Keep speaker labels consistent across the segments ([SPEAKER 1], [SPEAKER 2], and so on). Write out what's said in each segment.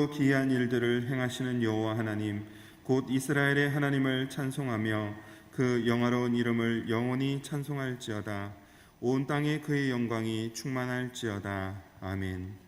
[SPEAKER 1] 크고 기이한 일들을 행하시는 여호와 하나님 곧 이스라엘의 하나님을 찬송하며 그 영화로운 이름을 영원히 찬송할지어다. 온 땅에 그의 영광이 충만할지어다. 아멘.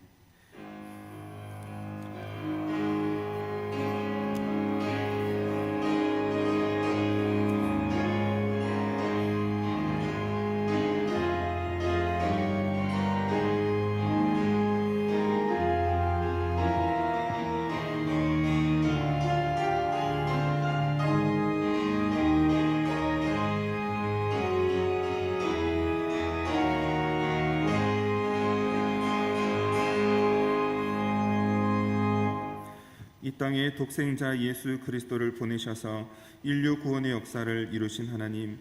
[SPEAKER 1] 이 땅에 독생자 예수 그리스도를 보내셔서 인류 구원의 역사를 이루신 하나님,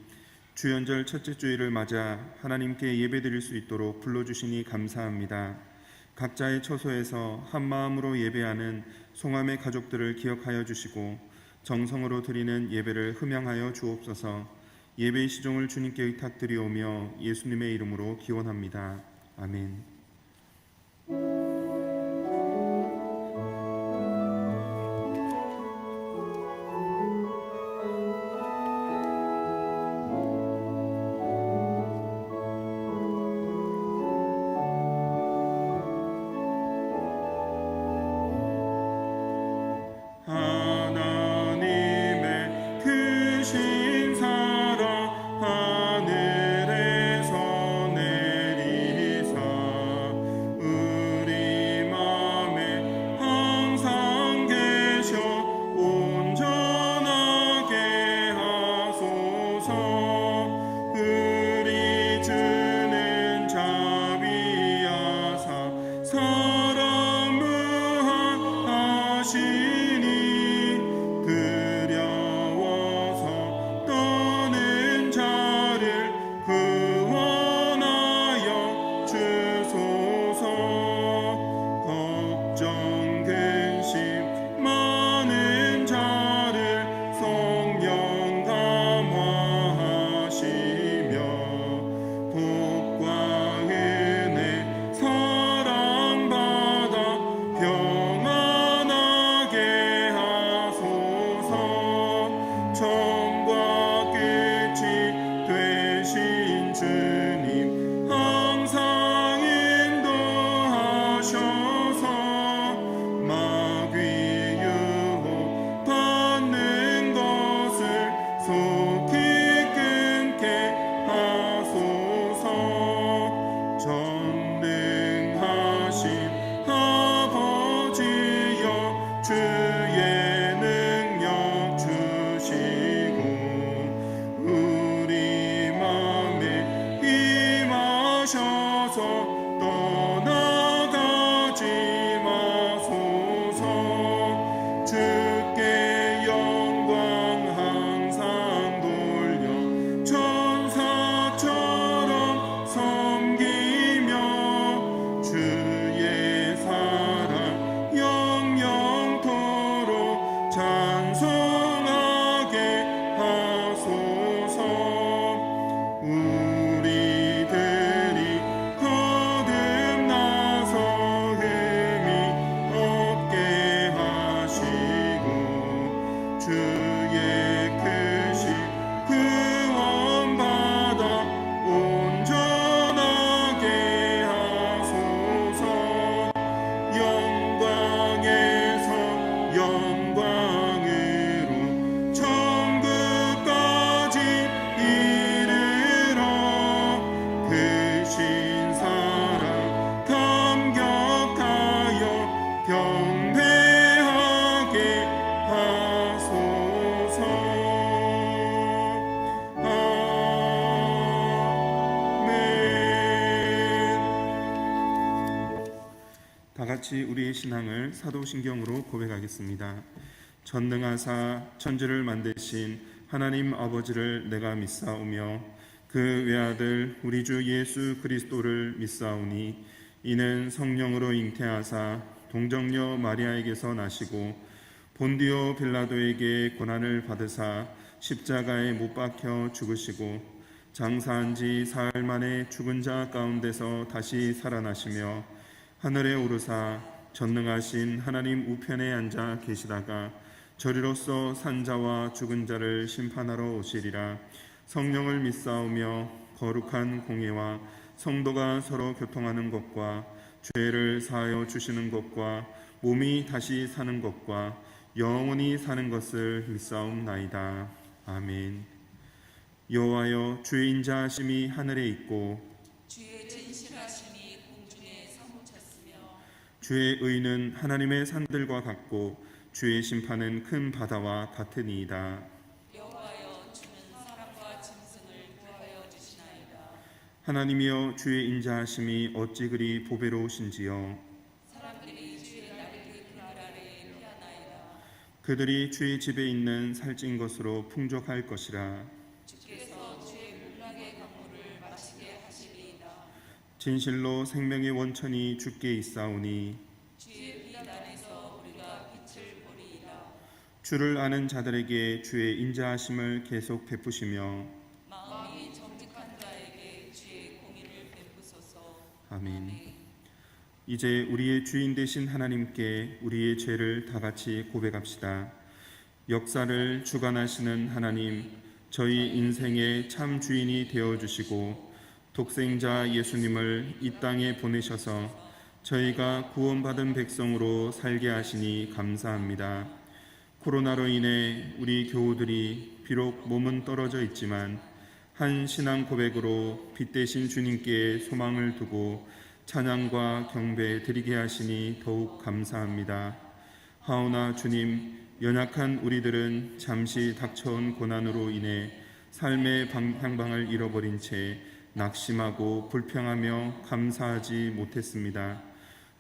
[SPEAKER 1] 주연절 첫째 주일을 맞아 하나님께 예배드릴 수 있도록 불러주시니 감사합니다. 각자의 처소에서 한마음으로 예배하는 송암의 가족들을 기억하여 주시고 정성으로 드리는 예배를 흠양하여 주옵소서. 예배의 시종을 주님께 의탁드리오며 예수님의 이름으로 기원합니다. 아멘. 같이 우리의 신앙을 사도신경으로 고백하겠습니다. 전능하사 천지를 만드신 하나님 아버지를 내가 믿사오며 그 외아들 우리 주 예수 그리스도를 믿사오니 이는 성령으로 잉태하사 동정녀 마리아에게서 나시고 본디오 빌라도에게 고난을 받으사 십자가에 못 박혀 죽으시고 장사한 지 사흘 만에 죽은 자 가운데서 다시 살아나시며 하늘에 오르사 전능하신 하나님 우편에 앉아 계시다가 저리로서 산자와 죽은 자를 심판하러 오시리라. 성령을 믿사오며 거룩한 공예와 성도가 서로 교통하는 것과 죄를 사하여 주시는 것과 몸이 다시 사는 것과 영원히 사는 것을 믿사옵나이다. 아멘. 여호와여, 주의 인자하심이 하늘에 있고
[SPEAKER 2] 주의 진실하심이 공중에 사무쳤으며
[SPEAKER 1] 주의 의는 하나님의 산들과 같고 주의 심판은 큰 바다와 같으니이다.
[SPEAKER 2] 여호와여, 주는 사람과 짐승을 구하여 주시나이다.
[SPEAKER 1] 하나님이여, 주의 인자하심이 어찌 그리 보배로우신지요.
[SPEAKER 2] 사람들이 주의 날개 그늘 아래에 피하나이다.
[SPEAKER 1] 그들이 주의 집에 있는 살찐 것으로 풍족할 것이라.
[SPEAKER 2] 주께서 주의 몰락의 강물을 마시게 하시리이다.
[SPEAKER 1] 진실로 생명의 원천이 주께 있사오니
[SPEAKER 2] 주의 빛 안에서 우리가 빛을 보리이다.
[SPEAKER 1] 주를 아는 자들에게 주의 인자하심을 계속 베푸시며
[SPEAKER 2] 마음이 정직한 자에게 주의 공의를 베푸소서.
[SPEAKER 1] 아멘. 이제 우리의 주인 되신 하나님께 우리의 죄를 다 같이 고백합시다. 역사를 주관하시는 하나님, 저희 인생의 참 주인이 되어주시고 독생자 예수님을 이 땅에 보내셔서 저희가 구원받은 백성으로 살게 하시니 감사합니다. 코로나로 인해 우리 교우들이 비록 몸은 떨어져 있지만 한 신앙 고백으로 빛 대신 주님께 소망을 두고 찬양과 경배 드리게 하시니 더욱 감사합니다. 하오나 주님, 연약한 우리들은 잠시 닥쳐온 고난으로 인해 삶의 향방을 잃어버린 채 낙심하고 불평하며 감사하지 못했습니다.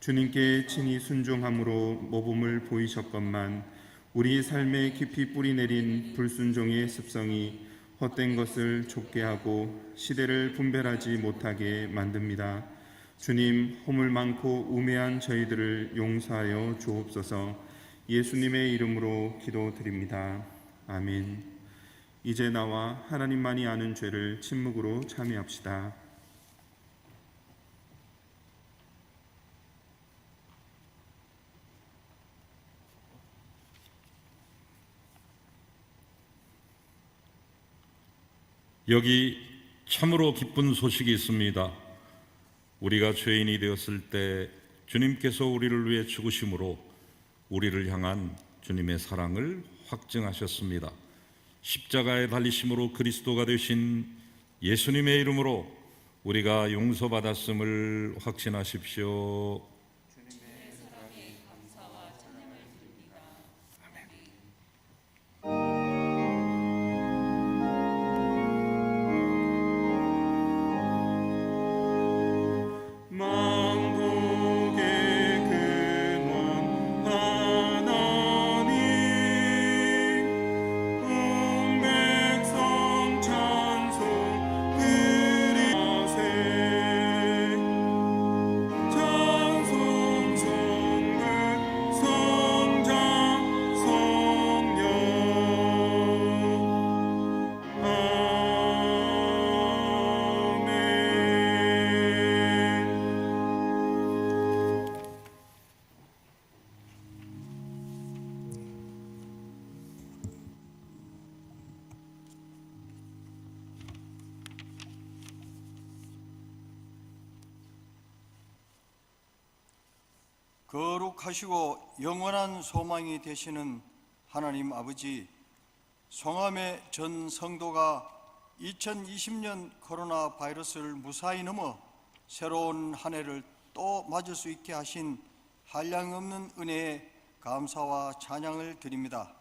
[SPEAKER 1] 주님께 친히 순종함으로 모범을 보이셨건만 우리 삶에 깊이 뿌리내린 불순종의 습성이 헛된 것을 좇게 하고 시대를 분별하지 못하게 만듭니다. 주님, 허물 많고 우매한 저희들을 용서하여 주옵소서. 예수님의 이름으로 기도드립니다. 아멘. 이제 나와 하나님만이 아는 죄를 침묵으로 참여합시다.
[SPEAKER 3] 여기 참으로 기쁜 소식이 있습니다. 우리가 죄인이 되었을 때 주님께서 우리를 위해 죽으심으로 우리를 향한 주님의 사랑을 확증하셨습니다. 십자가에 달리심으로 그리스도가 되신 예수님의 이름으로 우리가 용서받았음을 확신하십시오.
[SPEAKER 2] 주님의 사랑에 감사와 찬양을 드립니다.
[SPEAKER 1] 만국의 근원 하나님, 온 백성 찬송 그리하세. 찬송 성부 성자 성령 아멘.
[SPEAKER 4] 거룩하시고 영원한 소망이 되시는 하나님 아버지, 성함의 전 성도가 2020년 코로나 바이러스를 무사히 넘어 새로운 한 해를 또 맞을 수 있게 하신 한량없는 은혜에 감사와 찬양을 드립니다.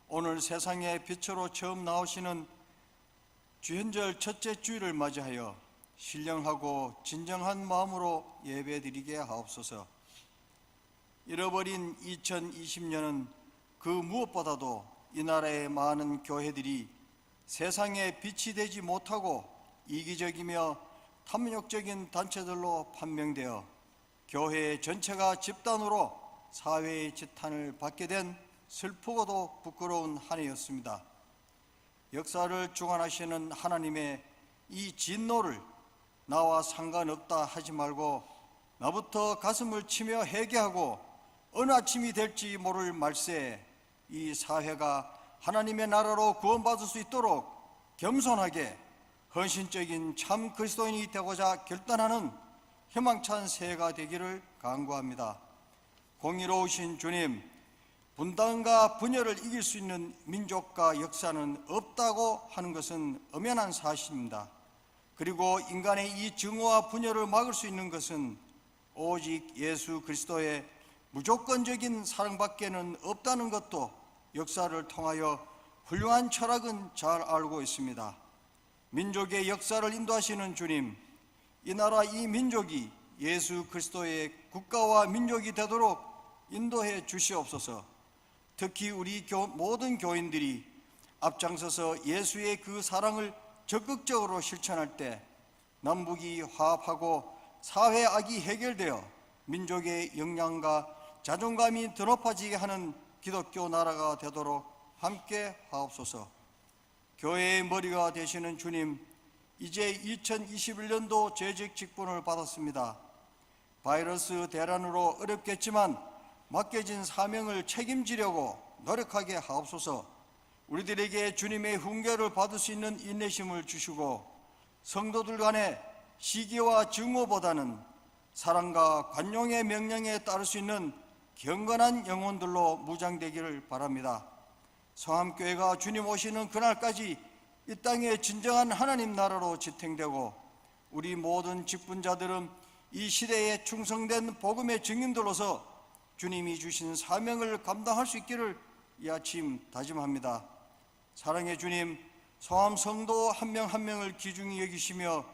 [SPEAKER 4] 오늘 세상의 빛으로 처음 나오시는 주현절 첫째 주일을 맞이하여 신령하고 진정한 마음으로 예배드리게 하옵소서. 잃어버린 2020년은 그 무엇보다도 이 나라의 많은 교회들이 세상에 빛이 되지 못하고 이기적이며 탐욕적인 단체들로 판명되어 교회 전체가 집단으로 사회의 지탄을 받게 된 슬프고도 부끄러운 한 해였습니다. 역사를 주관하시는 하나님의 이 진노를 나와 상관없다 하지 말고 나부터 가슴을 치며 회개하고 어느 아침이 될지 모를 말세에 이 사회가 하나님의 나라로 구원받을 수 있도록 겸손하게 헌신적인 참 그리스도인이 되고자 결단하는 희망찬 새해가 되기를 간구합니다. 공의로우신 주님, 분단과 분열을 이길 수 있는 민족과 역사는 없다고 하는 것은 엄연한 사실입니다. 그리고 인간의 이 증오와 분열을 막을 수 있는 것은 오직 예수 그리스도의 무조건적인 사랑밖에는 없다는 것도 역사를 통하여 훌륭한 철학은 잘 알고 있습니다. 민족의 역사를 인도하시는 주님, 이 나라 이 민족이 예수 그리스도의 국가와 민족이 되도록 인도해 주시옵소서. 특히 우리 모든 교인들이 앞장서서 예수의 그 사랑을 적극적으로 실천할 때 남북이 화합하고 사회 악이 해결되어 민족의 역량과 자존감이 더 높아지게 하는 기독교 나라가 되도록 함께 하옵소서. 교회의 머리가 되시는 주님, 이제 2021년도 재직 직분을 받았습니다. 바이러스 대란으로 어렵겠지만 맡겨진 사명을 책임지려고 노력하게 하옵소서. 우리들에게 주님의 훈계를 받을 수 있는 인내심을 주시고 성도들 간의 시기와 증오보다는 사랑과 관용의 명령에 따를 수 있는 경건한 영혼들로 무장되기를 바랍니다. 성함교회가 주님 오시는 그날까지 이 땅에 진정한 하나님 나라로 지탱되고 우리 모든 직분자들은 이 시대에 충성된 복음의 증인들로서 주님이 주신 사명을 감당할 수 있기를 이 아침 다짐합니다. 사랑의 주님, 성함 성도 한 명 한 명을 귀중히 여기시며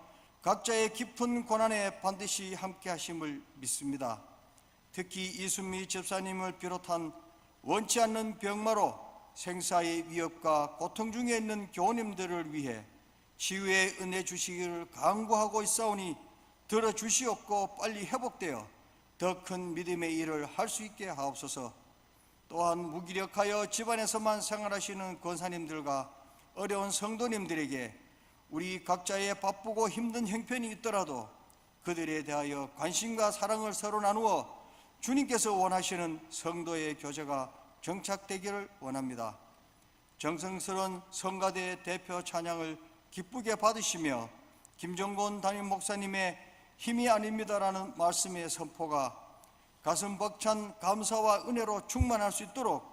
[SPEAKER 4] 각자의 깊은 고난에 반드시 함께 하심을 믿습니다. 특히 이순미 집사님을 비롯한 원치 않는 병마로 생사의 위협과 고통 중에 있는 교우님들을 위해 치유의 은혜 주시기를 간구하고 있사오니 들어주시옵고 빨리 회복되어 더 큰 믿음의 일을 할 수 있게 하옵소서. 또한 무기력하여 집안에서만 생활하시는 권사님들과 어려운 성도님들에게 우리 각자의 바쁘고 힘든 형편이 있더라도 그들에 대하여 관심과 사랑을 서로 나누어 주님께서 원하시는 성도의 교제가 정착되기를 원합니다. 정성스러운 성가대 대표 찬양을 기쁘게 받으시며 김정곤 담임 목사님의 힘이 아닙니다라는 말씀의 선포가 가슴 벅찬 감사와 은혜로 충만할 수 있도록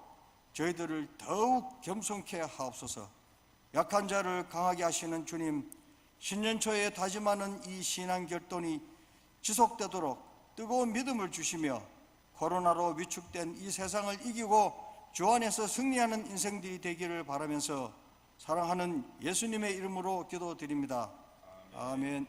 [SPEAKER 4] 저희들을 더욱 겸손케 하옵소서. 약한 자를 강하게 하시는 주님, 신년초에 다짐하는 이 신앙 결돈이 지속되도록 뜨거운 믿음을 주시며 코로나로 위축된 이 세상을 이기고 주 안에서 승리하는 인생들이 되기를 바라면서 사랑하는 예수님의 이름으로 기도드립니다. 아멘.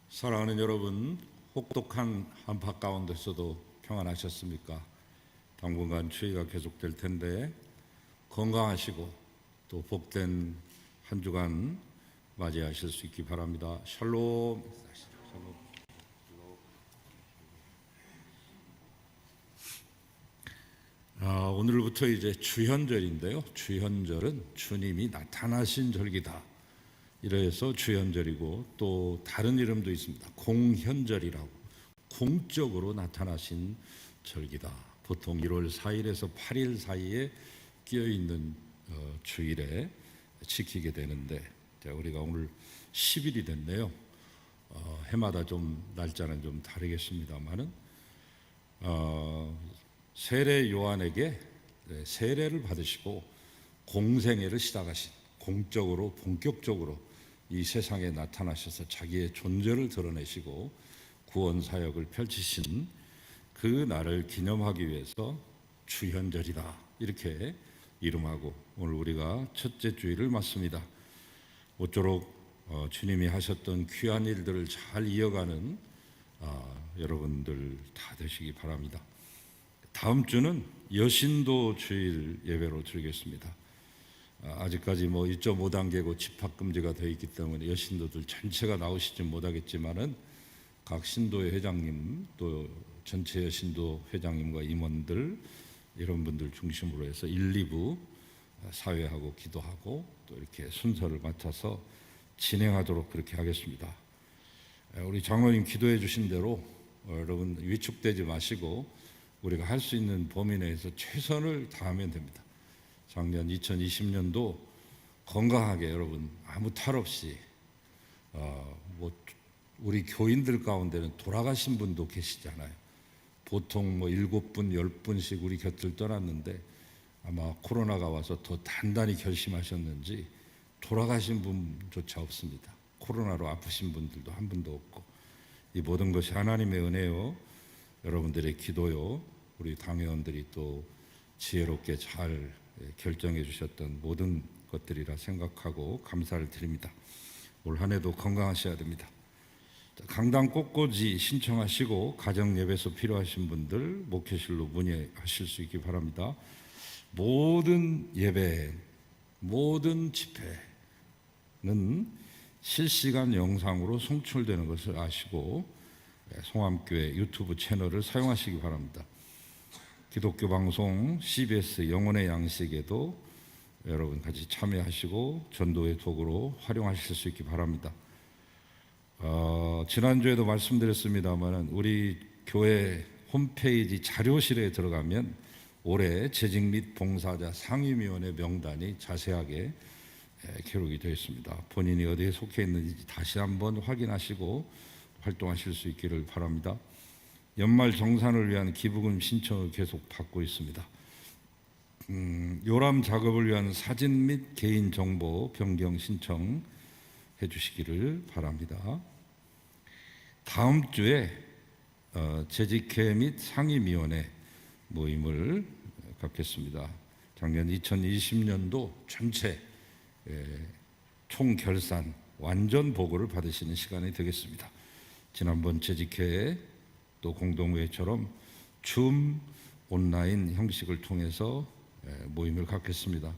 [SPEAKER 3] 사랑하는 여러분, 혹독한 한파 가운데서도 평안하셨습니까? 당분간 추위가 계속될 텐데 건강하시고 또 복된 한 주간 맞이하실 수 있기 바랍니다. 샬롬. 오늘부터 이제 주현절인데요. 주현절은 주님이 나타나신 절기다. 이래서 주현절이고 또 다른 이름도 있습니다. 공현절이라고, 공적으로 나타나신 절기다. 보통 1월 4일에서 8일 사이에 끼어있는 주일에 지키게 되는데 우리가 오늘 10일이 됐네요. 해마다 좀 날짜는 좀 다르겠습니다만은 세례 요한에게 세례를 받으시고 공생애를 시작하신, 공적으로 본격적으로 이 세상에 나타나셔서 자기의 존재를 드러내시고 구원 사역을 펼치신 그 날을 기념하기 위해서 주현절이다 이렇게 이름하고 오늘 우리가 첫째 주일을 맞습니다. 모쪼록 주님이 하셨던 귀한 일들을 잘 이어가는 여러분들 다 되시기 바랍니다. 다음 주는 여신도 주일 예배로 드리겠습니다. 아직까지 2.5단계고 집합금지가 되어 있기 때문에 여신도들 전체가 나오시지 못하겠지만은 각 신도의 회장님 또 전체 여신도 회장님과 임원들 이런 분들 중심으로 해서 1, 2부 사회하고 기도하고 또 이렇게 순서를 맞춰서 진행하도록 그렇게 하겠습니다. 우리 장로님 기도해 주신 대로 여러분 위축되지 마시고 우리가 할 수 있는 범위 내에서 최선을 다하면 됩니다. 작년 2020년도 건강하게 여러분 아무 탈 없이 우리 교인들 가운데는 돌아가신 분도 계시잖아요. 보통 7분, 10분씩 우리 곁을 떠났는데 아마 코로나가 와서 더 단단히 결심하셨는지 돌아가신 분조차 없습니다. 코로나로 아프신 분들도 한 분도 없고 이 모든 것이 하나님의 은혜요, 여러분들의 기도요, 우리 당회원들이 또 지혜롭게 잘 결정해 주셨던 모든 것들이라 생각하고 감사를 드립니다. 올 한 해도 건강하셔야 됩니다. 강당 꽃꽂이 신청하시고 가정예배소 필요하신 분들 목회실로 문의하실 수 있기 바랍니다. 모든 예배, 모든 집회는 실시간 영상으로 송출되는 것을 아시고 송암교회 유튜브 채널을 사용하시기 바랍니다. 기독교 방송 CBS 영혼의 양식에도 여러분 같이 참여하시고 전도의 도구로 활용하실 수 있기 바랍니다. 지난주에도 말씀드렸습니다만 우리 교회 홈페이지 자료실에 들어가면 올해 재직 및 봉사자 상임위원회 명단이 자세하게 기록이 되어 있습니다. 본인이 어디에 속해 있는지 다시 한번 확인하시고 활동하실 수 있기를 바랍니다. 연말 정산을 위한 기부금 신청을 계속 받고 있습니다. 요람 작업을 위한 사진 및 개인정보 변경 신청 해주시기를 바랍니다. 다음 주에 재직회 및 상임위원회 모임을 갖겠습니다. 작년 2020년도 전체 총결산 완전 보고를 받으시는 시간이 되겠습니다. 지난번 재직회에 또 공동회처럼 줌 온라인 형식을 통해서 모임을 갖겠습니다.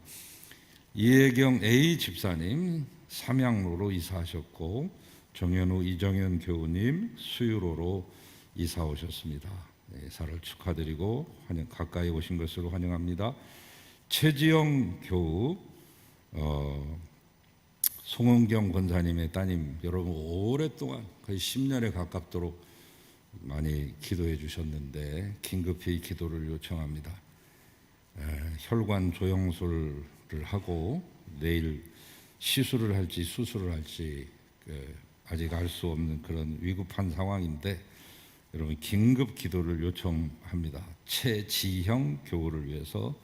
[SPEAKER 3] 이혜경 A 집사님 삼양로로 이사하셨고 정현우 이정현 교우님 수유로로 이사 오셨습니다. 이사를 축하드리고 가까이 오신 것으로 환영합니다. 최지영 교우 송은경 권사님의 따님, 여러분 오랫동안 거의 10년에 가깝도록 많이 기도해 주셨는데 긴급히 기도를 요청합니다. 혈관 조영술을 하고 내일 시술을 할지 수술을 할지 아직 알 수 없는 그런 위급한 상황인데 여러분 긴급 기도를 요청합니다. 최지형 교우를 위해서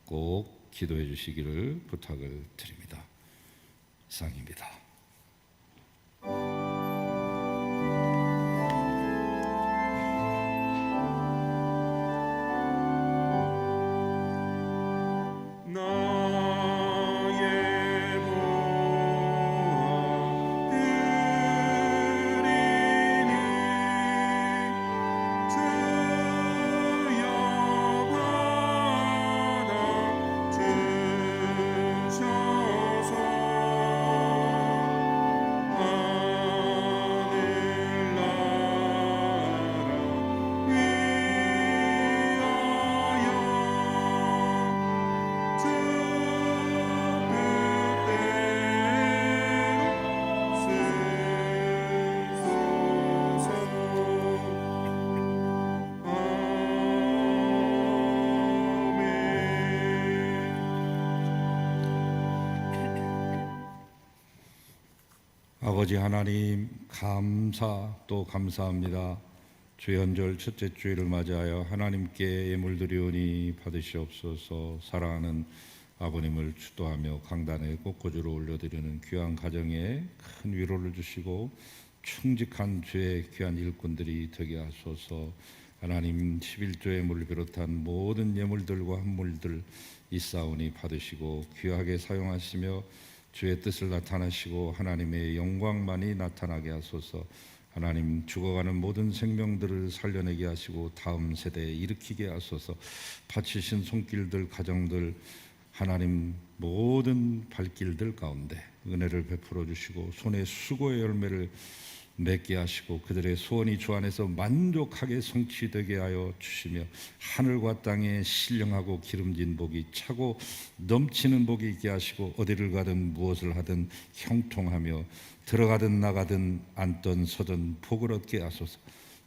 [SPEAKER 3] 꼭 기도해 주시기를 부탁을 드립니다. 이상입니다. 아버지 하나님 감사 또 감사합니다. 주연절 첫째 주일을 맞이하여 하나님께 예물 드리오니 받으시옵소서. 사랑하는 아버님을 축도하며 강단에 꽃꽂이로 올려드리는 귀한 가정에 큰 위로를 주시고 충직한 주의 귀한 일꾼들이 되게 하소서. 하나님 11조 예물을 비롯한 모든 예물들과 헌물들 있사오니 받으시고 귀하게 사용하시며 주의 뜻을 나타내시고 하나님의 영광만이 나타나게 하소서. 하나님, 죽어가는 모든 생명들을 살려내게 하시고 다음 세대에 일으키게 하소서. 바치신 손길들, 가정들, 하나님 모든 발길들 가운데 은혜를 베풀어 주시고 손의 수고의 열매를 맺게 하시고 그들의 소원이 주 안에서 만족하게 성취되게 하여 주시며 하늘과 땅에 신령하고 기름진 복이 차고 넘치는 복이 있게 하시고 어디를 가든 무엇을 하든 형통하며 들어가든 나가든 앉든 서든 복을 얻게 하소서.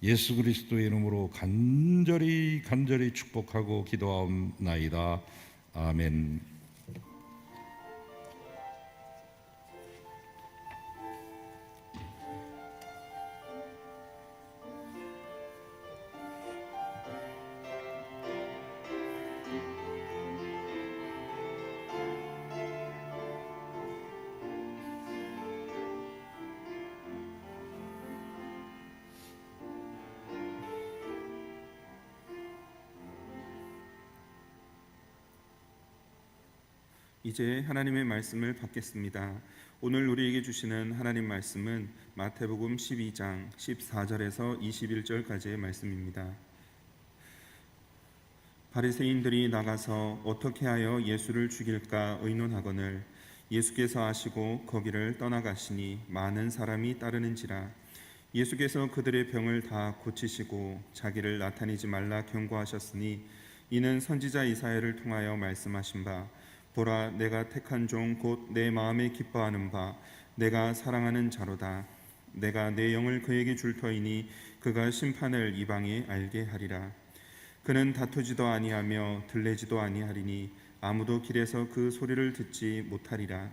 [SPEAKER 3] 예수 그리스도의 이름으로 간절히 축복하고 기도하옵나이다. 아멘.
[SPEAKER 1] 이제 하나님의 말씀을 받겠습니다. 오늘 우리에게 주시는 하나님 말씀은 마태복음 12장 14절에서 21절까지의 말씀입니다. 바리새인들이 나가서 어떻게 하여 예수를 죽일까 의논하거늘 예수께서 아시고 거기를 떠나가시니 많은 사람이 따르는지라. 예수께서 그들의 병을 다 고치시고 자기를 나타내지 말라 경고하셨으니 이는 선지자 이사야를 통하여 말씀하신 바 보라, 내가 택한 종 곧 내 마음에 기뻐하는 바 내가 사랑하는 자로다. 내가 내 영을 그에게 줄 터이니 그가 심판을 이방에 알게 하리라. 그는 다투지도 아니하며 들레지도 아니하리니 아무도 길에서 그 소리를 듣지 못하리라.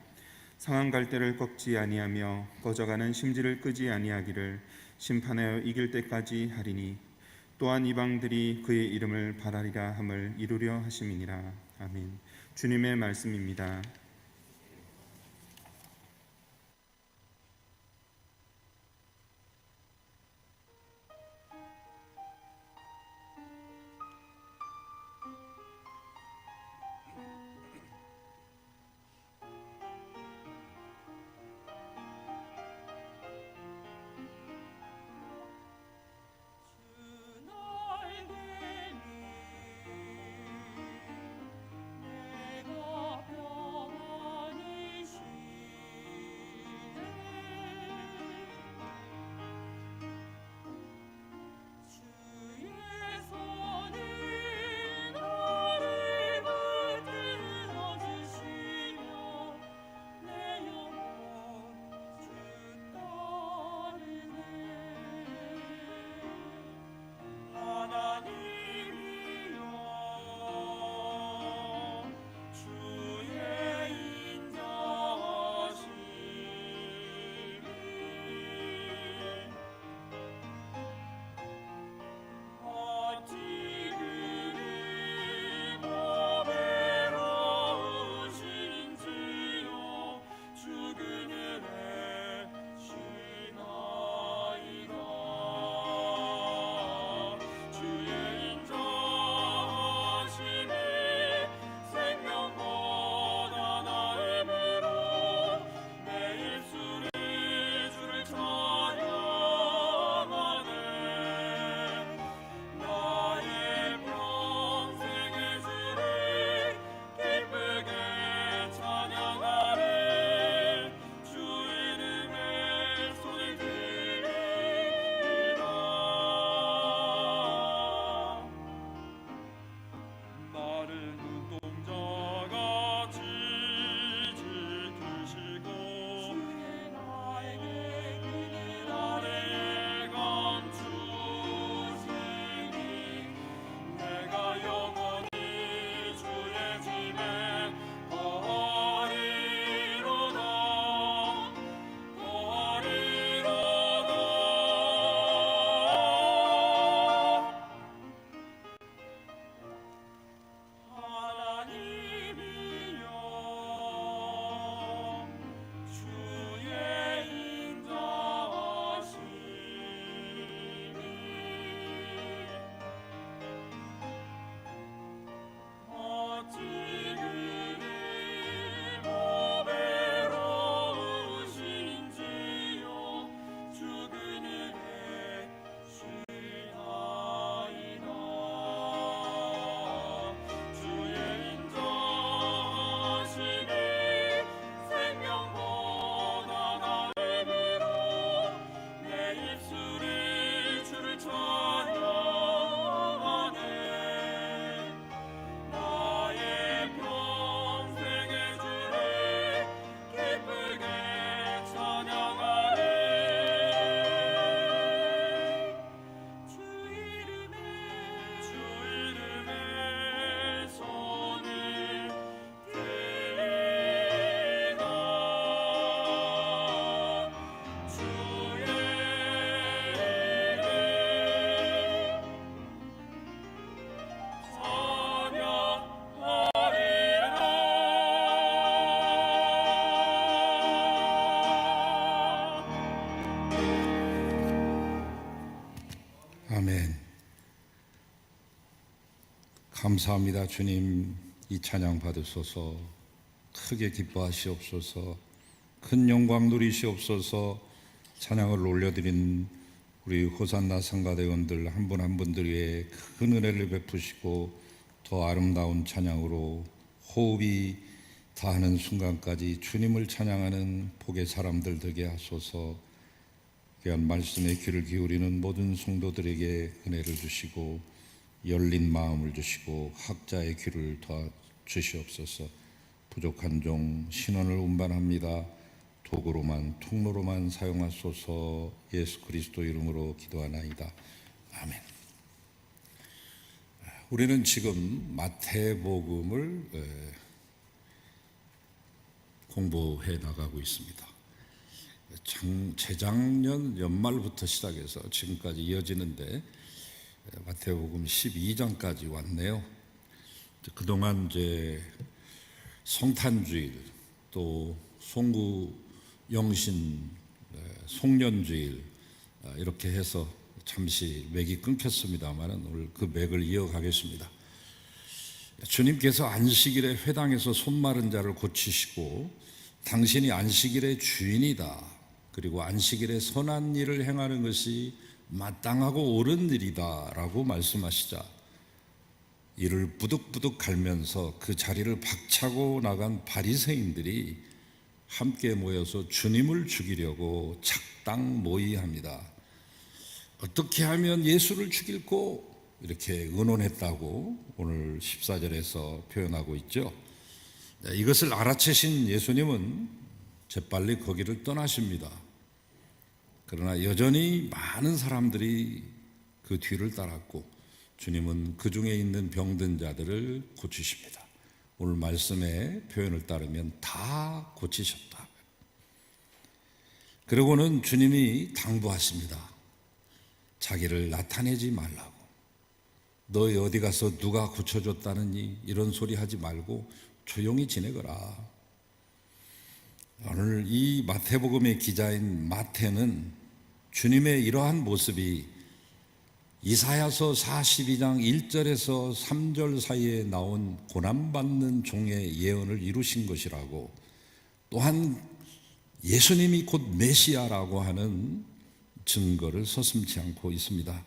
[SPEAKER 1] 상한 갈대를 꺾지 아니하며 꺼져가는 심지를 끄지 아니하기를 심판하여 이길 때까지 하리니 또한 이방들이 그의 이름을 바라리라 함을 이루려 하심이니라. 아멘. 주님의 말씀입니다.
[SPEAKER 2] 내가 병
[SPEAKER 3] 아멘. 감사합니다. 주님, 이 찬양 받으소서. 크게 기뻐하시옵소서. 큰 영광 누리시옵소서. 찬양을 올려드린 우리 호산나 성가대원들 한 분 한 분들 위해 큰 은혜를 베푸시고 더 아름다운 찬양으로 호흡이 다하는 순간까지 주님을 찬양하는 복의 사람들 되게 하소서. 귀한 말씀에 귀를 기울이는 모든 성도들에게 은혜를 주시고 열린 마음을 주시고 학자의 귀를 더 주시옵소서. 부족한 종 신원을 운반합니다. 도구로만 통로로만 사용하소서. 예수 그리스도 이름으로 기도하나이다. 아멘. 우리는 지금 마태복음을 공부해 나가고 있습니다. 재작년 연말부터 시작해서 지금까지 이어지는데 마태복음 12장까지 왔네요. 그동안 이제 성탄주일, 또 송구영신 송년주일 이렇게 해서 잠시 맥이 끊겼습니다만 오늘 그 맥을 이어가겠습니다. 주님께서 안식일에 회당에서 손마른 자를 고치시고 당신이 안식일의 주인이다, 그리고 안식일에 선한 일을 행하는 것이 마땅하고 옳은 일이다 라고 말씀하시자 이를 부득부득 갈면서 그 자리를 박차고 나간 바리새인들이 함께 모여서 주님을 죽이려고 작당 모의합니다. 어떻게 하면 예수를 죽일고 이렇게 의논했다고 오늘 14절에서 표현하고 있죠. 이것을 알아채신 예수님은 재빨리 거기를 떠나십니다. 그러나 여전히 많은 사람들이 그 뒤를 따랐고 주님은 그 중에 있는 병든 자들을 고치십니다. 오늘 말씀의 표현을 따르면 다 고치셨다. 그러고는 주님이 당부하십니다. 자기를 나타내지 말라고. 너희 어디 가서 누가 고쳐줬다느니 이런 소리 하지 말고 조용히 지내거라. 오늘 이 마태복음의 기자인 마태는 주님의 이러한 모습이 이사야서 42장 1절에서 3절 사이에 나온 고난받는 종의 예언을 이루신 것이라고, 또한 예수님이 곧 메시아라고 하는 증거를 서슴지 않고 있습니다.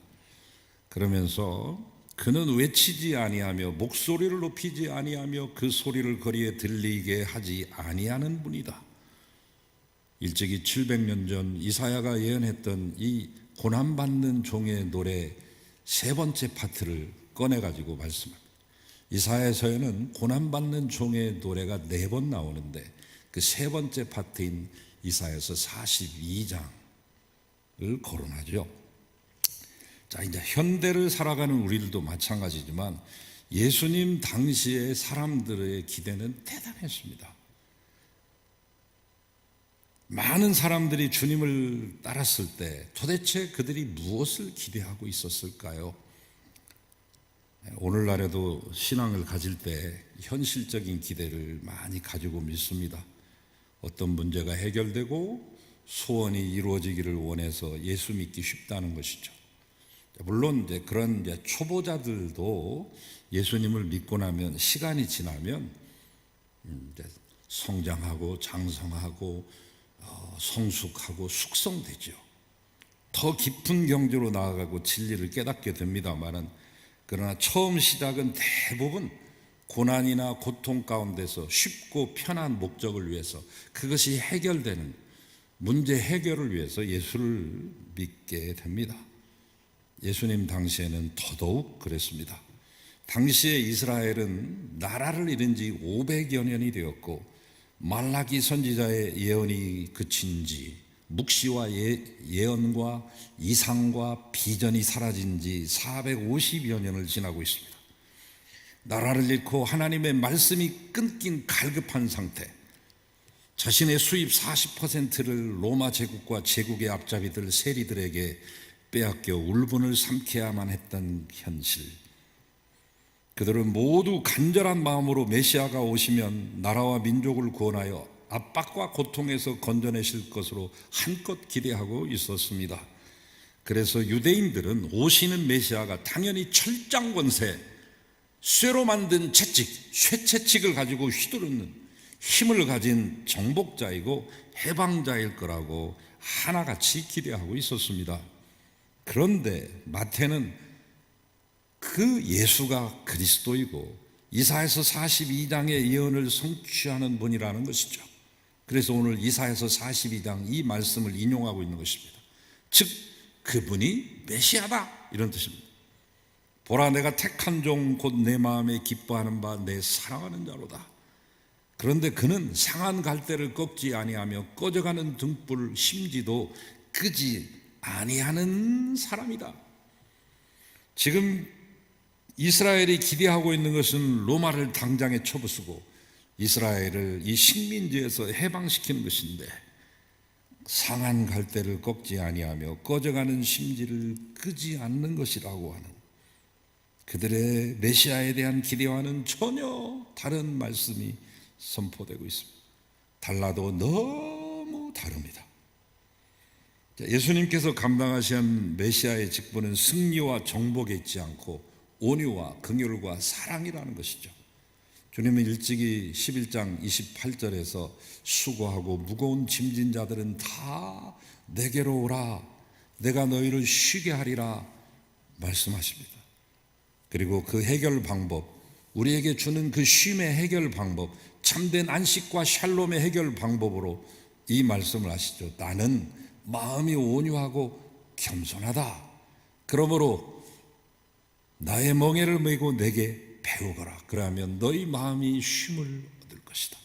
[SPEAKER 3] 그러면서 그는 외치지 아니하며 목소리를 높이지 아니하며 그 소리를 거리에 들리게 하지 아니하는 분이다. 일찍이 700년 전 이사야가 예언했던 이 고난받는 종의 노래 세 번째 파트를 꺼내가지고 말씀합니다. 이사야서에는 고난받는 종의 노래가 4번 나오는데 그 세 번째 파트인 이사야서 42장을 거론하죠. 자, 이제 현대를 살아가는 우리들도 마찬가지지만 예수님 당시의 사람들의 기대는 대단했습니다. 많은 사람들이 주님을 따랐을 때 도대체 그들이 무엇을 기대하고 있었을까요? 오늘날에도 신앙을 가질 때 현실적인 기대를 많이 가지고 믿습니다. 어떤 문제가 해결되고 소원이 이루어지기를 원해서 예수 믿기 쉽다는 것이죠. 물론 이제 그런 초보자들도 예수님을 믿고 나면 시간이 지나면 이제 성장하고 장성하고 성숙하고 숙성되죠. 더 깊은 경지로 나아가고 진리를 깨닫게 됩니다만은, 그러나 처음 시작은 대부분 고난이나 고통 가운데서 쉽고 편한 목적을 위해서, 그것이 해결되는 문제 해결을 위해서 예수를 믿게 됩니다. 예수님 당시에는 더더욱 그랬습니다. 당시에 이스라엘은 나라를 잃은 지 500여 년이 되었고 말라기 선지자의 예언이 그친 지, 묵시와 예언과 이상과 비전이 사라진 지 450여 년을 지나고 있습니다. 나라를 잃고 하나님의 말씀이 끊긴 갈급한 상태, 자신의 수입 40%를 로마 제국과 제국의 앞잡이들 세리들에게 빼앗겨 울분을 삼켜야만 했던 현실, 그들은 모두 간절한 마음으로 메시아가 오시면 나라와 민족을 구원하여 압박과 고통에서 건져내실 것으로 한껏 기대하고 있었습니다. 그래서 유대인들은 오시는 메시아가 당연히 철장 권세, 쇠로 만든 채찍, 쇠채찍을 가지고 휘두르는 힘을 가진 정복자이고 해방자일 거라고 하나같이 기대하고 있었습니다. 그런데 마태는 그 예수가 그리스도이고 이사야서 42장의 예언을 성취하는 분이라는 것이죠. 그래서 오늘 이사야서 42장 이 말씀을 인용하고 있는 것입니다. 즉 그분이 메시아다 이런 뜻입니다. 보라 내가 택한 종 곧 내 마음에 기뻐하는 바 내 사랑하는 자로다. 그런데 그는 상한 갈대를 꺾지 아니하며 꺼져가는 등불 심지도 끄지 아니하는 사람이다. 지금 이스라엘이 기대하고 있는 것은 로마를 당장에 쳐부수고 이스라엘을 이 식민지에서 해방시키는 것인데 상한 갈대를 꺾지 아니하며 꺼져가는 심지를 끄지 않는 것이라고 하는 그들의 메시아에 대한 기대와는 전혀 다른 말씀이 선포되고 있습니다. 달라도 너무 다릅니다. 예수님께서 감당하신 메시아의 직분은 승리와 정복에 있지 않고 온유와 긍휼과 사랑이라는 것이죠. 주님은 일찍이 11장 28절에서 수고하고 무거운 짐진 자들은 다 내게로 오라 내가 너희를 쉬게 하리라 말씀하십니다. 그리고 그 해결 방법, 우리에게 주는 그 쉼의 해결 방법, 참된 안식과 샬롬의 해결 방법으로 이 말씀을 하시죠. 나는 마음이 온유하고 겸손하다. 그러므로 나의 멍에를 메고 내게 배우거라. 그러면 너희 마음이 쉼을 얻을 것이다.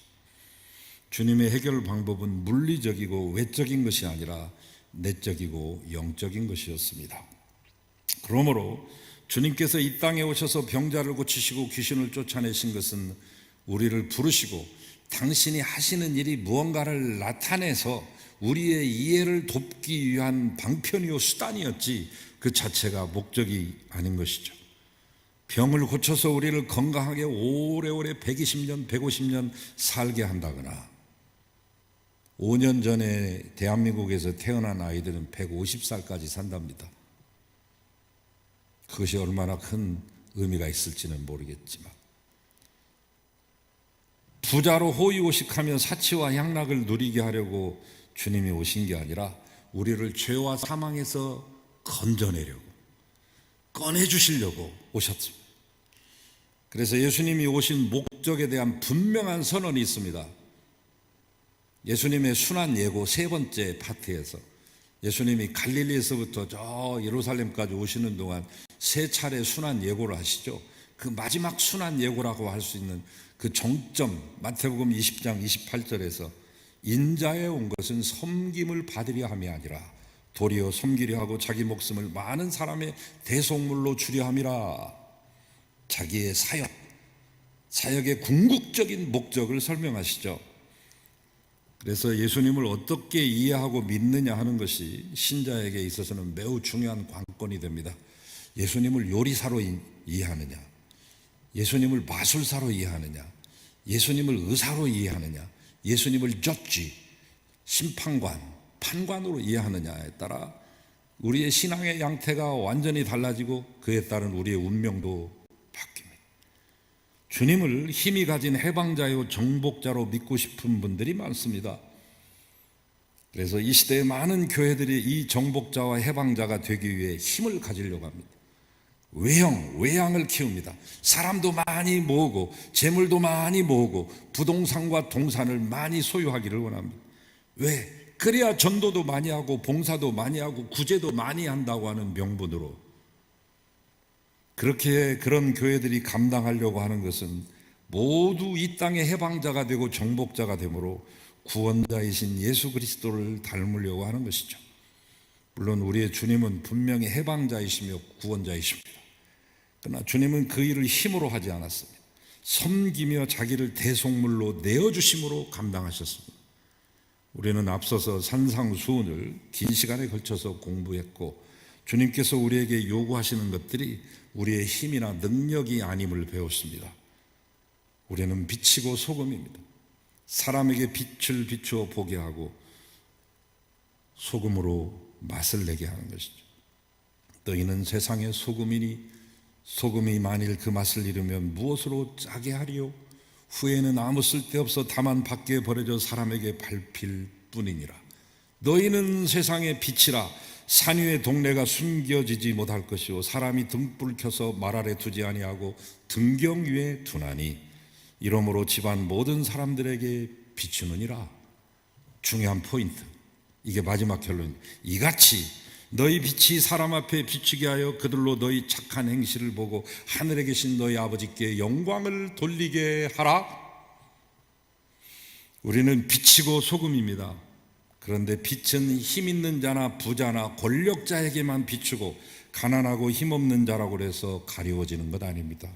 [SPEAKER 3] 주님의 해결 방법은 물리적이고 외적인 것이 아니라 내적이고 영적인 것이었습니다. 그러므로 주님께서 이 땅에 오셔서 병자를 고치시고 귀신을 쫓아내신 것은 우리를 부르시고 당신이 하시는 일이 무언가를 나타내서 우리의 이해를 돕기 위한 방편이요 수단이었지 그 자체가 목적이 아닌 것이죠. 병을 고쳐서 우리를 건강하게 오래오래 120년, 150년 살게 한다거나 5년 전에 대한민국에서 태어난 아이들은 150살까지 산답니다. 그것이 얼마나 큰 의미가 있을지는 모르겠지만 부자로 호의호식하며 사치와 향락을 누리게 하려고 주님이 오신 게 아니라 우리를 죄와 사망에서 건져내려고 꺼내주시려고 오셨습니다. 그래서 예수님이 오신 목적에 대한 분명한 선언이 있습니다. 예수님의 순환 예고 세 번째 파트에서 예수님이 갈릴리에서부터 저 예루살렘까지 오시는 동안 세 차례 순환 예고를 하시죠. 그 마지막 순환 예고라고 할 수 있는 그 정점 마태복음 20장 28절에서 인자에 온 것은 섬김을 받으려 함이 아니라 도리어 섬기려 하고 자기 목숨을 많은 사람의 대속물로 주려 함이라. 자기의 사역의 궁극적인 목적을 설명하시죠. 그래서 예수님을 어떻게 이해하고 믿느냐 하는 것이 신자에게 있어서는 매우 중요한 관건이 됩니다. 예수님을 요리사로 이해하느냐, 예수님을 마술사로 이해하느냐, 예수님을 의사로 이해하느냐, 예수님을 저지, 심판관, 판관으로 이해하느냐에 따라 우리의 신앙의 양태가 완전히 달라지고 그에 따른 우리의 운명도 바뀝니다. 주님을 힘이 가진 해방자요 정복자로 믿고 싶은 분들이 많습니다. 그래서 이 시대의 많은 교회들이 이 정복자와 해방자가 되기 위해 힘을 가지려고 합니다. 외양을 키웁니다. 사람도 많이 모으고 재물도 많이 모으고 부동산과 동산을 많이 소유하기를 원합니다. 왜? 그래야 전도도 많이 하고 봉사도 많이 하고 구제도 많이 한다고 하는 명분으로. 그렇게 그런 교회들이 감당하려고 하는 것은 모두 이 땅의 해방자가 되고 정복자가 되므로 구원자이신 예수 그리스도를 닮으려고 하는 것이죠. 물론 우리의 주님은 분명히 해방자이시며 구원자이십니다. 그러나 주님은 그 일을 힘으로 하지 않았습니다. 섬기며 자기를 대속물로 내어주심으로 감당하셨습니다. 우리는 앞서서 산상수훈을 긴 시간에 걸쳐서 공부했고 주님께서 우리에게 요구하시는 것들이 우리의 힘이나 능력이 아님을 배웠습니다. 우리는 빛이고 소금입니다. 사람에게 빛을 비추어 보게 하고 소금으로 맛을 내게 하는 것이죠. 너희는 세상의 소금이니 소금이 만일 그 맛을 잃으면 무엇으로 짜게 하리요? 후에는 아무 쓸데없어 다만 밖에 버려져 사람에게 밟힐 뿐이니라. 너희는 세상의 빛이라. 산 위의 동네가 숨겨지지 못할 것이요 사람이 등불 켜서 말 아래 두지 아니하고 등경 위에 두나니 이러므로 집안 모든 사람들에게 비추느니라. 중요한 포인트, 이게 마지막 결론. 이같이 너희 빛이 사람 앞에 비추게 하여 그들로 너희 착한 행실을 보고 하늘에 계신 너희 아버지께 영광을 돌리게 하라. 우리는 빛이고 소금입니다. 그런데 빛은 힘 있는 자나 부자나 권력자에게만 비추고 가난하고 힘없는 자라고 해서 가리워지는 것 아닙니다.